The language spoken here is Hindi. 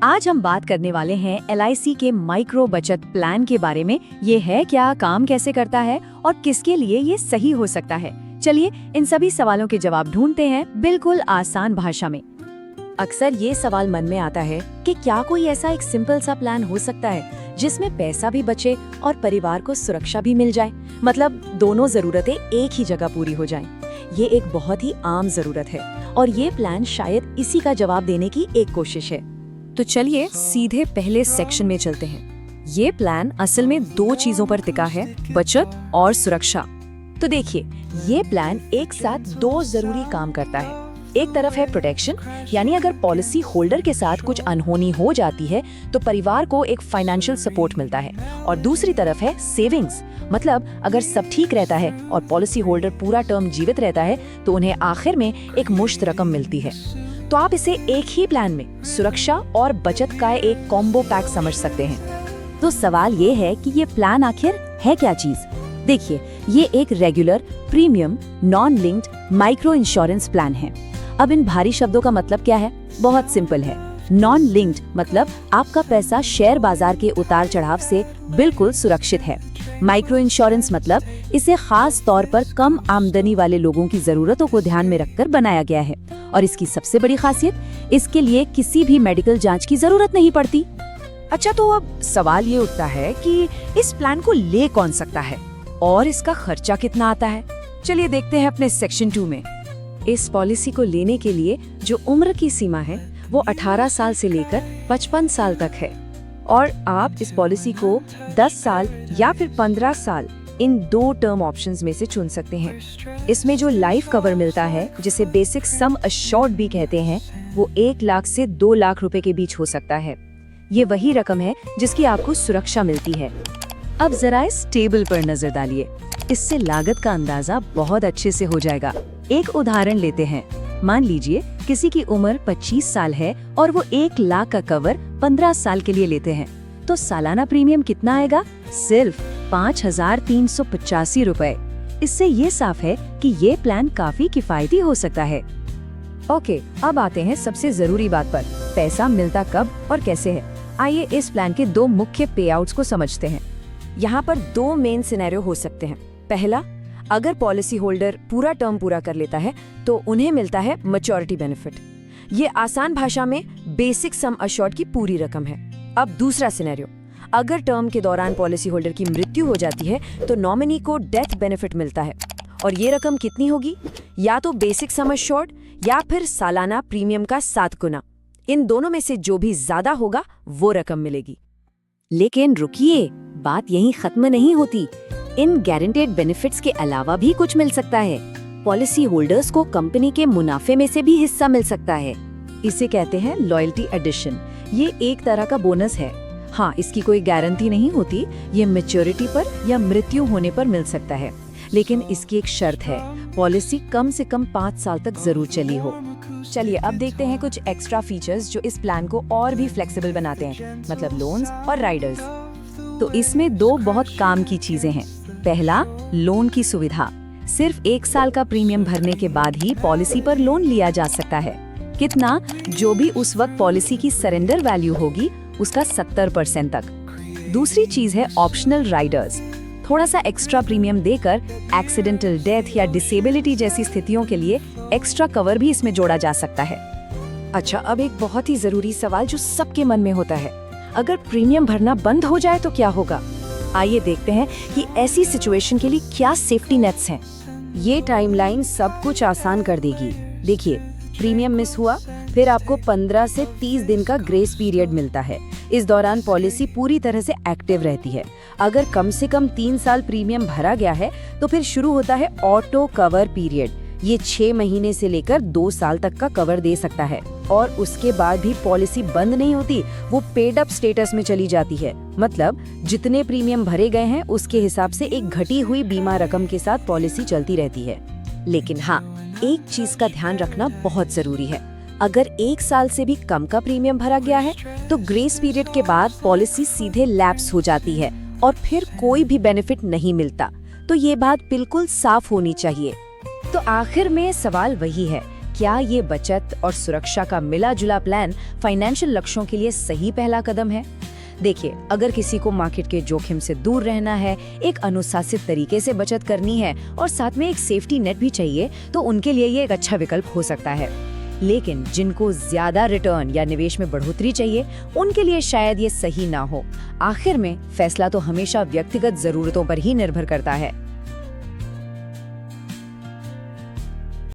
आज हम बात करने वाले हैं LIC के माइक्रो बचत प्लान के बारे में। ये है क्या, काम कैसे करता है और किसके लिए ये सही हो सकता है। चलिए इन सभी सवालों के जवाब ढूंढते हैं बिल्कुल आसान भाषा में। अक्सर ये सवाल मन में आता है कि क्या कोई ऐसा एक सिंपल सा प्लान हो सकता है जिसमें पैसा भी बचे और परिवार को सुरक्षा भी मिल जाए, मतलब दोनों जरूरतें एक ही जगह पूरी हो जाएं। ये एक बहुत ही आम जरूरत है और ये प्लान शायद इसी का जवाब देने की एक कोशिश है। तो चलिए सीधे पहले सेक्शन में चलते हैं। ये प्लान असल में दो चीजों पर टिका है, बचत और सुरक्षा। तो देखिए, ये प्लान एक साथ दो जरूरी काम करता है। एक तरफ है प्रोटेक्शन, यानी अगर पॉलिसी होल्डर के साथ कुछ अनहोनी हो जाती है तो परिवार को एक फाइनेंशियल सपोर्ट मिलता है, और दूसरी तरफ है सेविंग्स, मतलब अगर सब ठीक रहता है और पॉलिसी होल्डर पूरा टर्म जीवित रहता है तो उन्हें आखिर में एक मुश्त रकम मिलती है। तो आप इसे एक ही प्लान में सुरक्षा और बचत का एक कॉम्बो पैक समझ सकते हैं। तो सवाल ये है कि ये प्लान आखिर है क्या चीज। देखिए, ये एक regular premium non linked micro insurance plan है। अब इन भारी शब्दों का मतलब क्या है? बहुत सिंपल है। नॉन लिंक्ड मतलब आपका पैसा शेयर बाजार के उतार चढ़ाव से बिल्कुल सुरक्षित है। माइक्रो इंश्योरेंस मतलब इसे खास तौर पर कम आमदनी वाले लोगों की जरूरतों को ध्यान में रखकर बनाया गया है, और इसकी सबसे बड़ी खासियत, इसके लिए किसी भी मेडिकल जांच की जरूरत नहीं पड़ती। अच्छा, तो अब सवाल ये उठता है कि इस प्लान को ले कौन सकता है और इसका खर्चा कितना आता है। चलिए देखते हैं अपने सेक्शन 2 में। इस पॉलिसी को लेने के लिए जो उम्र की सीमा है वो 18 साल से लेकर 55 साल तक है, और आप इस पॉलिसी को 10 साल या फिर 15 साल इन दो टर्म ऑप्शंस में से चुन सकते हैं। इसमें जो लाइफ कवर मिलता है, जिसे बेसिक सम अश्योर्ड भी कहते हैं, वो 1 लाख से 2 लाख रुपए के बीच हो सकता है। ये वही रकम है जिसकी आपको सुरक्षा मिलती है। अब जरा इस टेबल पर नजर डालिए, इससे लागत का अंदाजा बहुत अच्छे से हो जाएगा। एक उदाहरण लेते हैं। मान लीजिए किसी की उम्र 25 साल है और वो 1 लाख का कवर 15 साल के लिए लेते हैं, तो सालाना प्रीमियम कितना आएगा? सिर्फ 5,385 रुपए। इससे ये साफ है कि ये प्लान काफी किफायती हो सकता है। ओके, अब आते हैं सबसे जरूरी बात पर, पैसा मिलता कब और कैसे है। आइए इस प्लान के दो मुख्य पे आउट्स को समझते हैं। यहाँ पर दो मेन सिनेरियो हो सकते हैं। पहला, अगर पॉलिसी होल्डर पूरा टर्म पूरा कर लेता है तो उन्हें मिलता है मैच्योरिटी बेनिफिट। ये आसान भाषा में बेसिक सम अश्योर्ड की पूरी रकम है। अब दूसरा सिनेरियो, अगर टर्म के दौरान पॉलिसी होल्डर की मृत्यु हो जाती है तो नॉमिनी को डेथ बेनिफिट मिलता है, और ये रकम कितनी होगी? या तो बेसिक सम अश्योर्ड या फिर सालाना प्रीमियम का 7 गुना। इन दोनों में से जो भी ज्यादा होगा वो रकम मिलेगी। लेकिन रुकिए, बात यहीं खत्म नहीं होती। इन गारंटेड बेनिफिट्स के अलावा भी कुछ मिल सकता है। पॉलिसी होल्डर्स को कंपनी के मुनाफे में से भी हिस्सा मिल सकता है। इसे कहते हैं लॉयल्टी एडिशन। ये एक तरह का बोनस है। हाँ, इसकी कोई गारंटी नहीं होती, ये मैच्योरिटी पर या मृत्यु होने पर मिल सकता है। लेकिन इसकी एक शर्त है, पॉलिसी कम से कम 5 साल तक जरूर चली हो। चलिए अब देखते हैं कुछ एक्स्ट्रा फीचर्स जो इस प्लान को और भी फ्लेक्सिबल बनाते हैं, मतलब लोन्स और राइडर्स। तो इसमें दो बहुत काम की चीजें हैं। पहला, लोन की सुविधा। सिर्फ 1 साल का प्रीमियम भरने के बाद ही पॉलिसी पर लोन लिया जा सकता है। कितना? जो भी उस वक्त पॉलिसी की सरेंडर वैल्यू होगी उसका 70% तक। दूसरी चीज है ऑप्शनल राइडर्स। थोड़ा सा एक्स्ट्रा प्रीमियम देकर एक्सीडेंटल डेथ या डिसेबिलिटी जैसी स्थितियों के लिए एक्स्ट्रा कवर भी इसमें जोड़ा जा सकता है। अच्छा, अब एक बहुत ही जरूरी सवाल जो सबके मन में होता है, अगर प्रीमियम भरना बंद हो जाए तो क्या होगा? आइए देखते हैं कि ऐसी सिचुएशन के लिए क्या सेफ्टी नेट्स हैं। ये टाइमलाइन सब कुछ आसान कर देगी। देखिए, प्रीमियम मिस हुआ, फिर आपको 15 से 30 दिन का ग्रेस पीरियड मिलता है। इस दौरान पॉलिसी पूरी तरह से एक्टिव रहती है। अगर कम से कम 3 साल प्रीमियम भरा गया है तो फिर शुरू होता है ऑटो कवर पीरियड। ये 6 महीने से लेकर 2 साल तक का कवर दे सकता है, और उसके बाद भी पॉलिसी बंद नहीं होती, वो पेड अप स्टेटस में चली जाती है। मतलब जितने प्रीमियम भरे गए हैं उसके हिसाब से एक घटी हुई बीमा रकम के साथ पॉलिसी चलती रहती है। लेकिन हाँ, एक चीज का ध्यान रखना बहुत जरूरी है। अगर 1 साल से भी कम का प्रीमियम भरा गया है तो ग्रेस पीरियड के बाद पॉलिसी सीधे लैप्स हो जाती है और फिर कोई भी बेनिफिट नहीं मिलता। तो ये बात बिल्कुल साफ होनी चाहिए। तो आखिर में सवाल वही है क्या ये बचत और सुरक्षा का मिला जुला प्लान फाइनेंशियल लक्ष्यों के लिए सही पहला कदम है? देखिए, अगर किसी को मार्केट के जोखिम से दूर रहना है, एक अनुशासित तरीके से बचत करनी है और साथ में एक सेफ्टी नेट भी चाहिए, तो उनके लिए ये एक अच्छा विकल्प हो सकता है। लेकिन जिनको ज्यादा रिटर्न या निवेश में बढ़ोतरी चाहिए, उनके लिए शायद ये सही ना हो। आखिर में फैसला तो हमेशा व्यक्तिगत जरूरतों पर ही निर्भर करता है।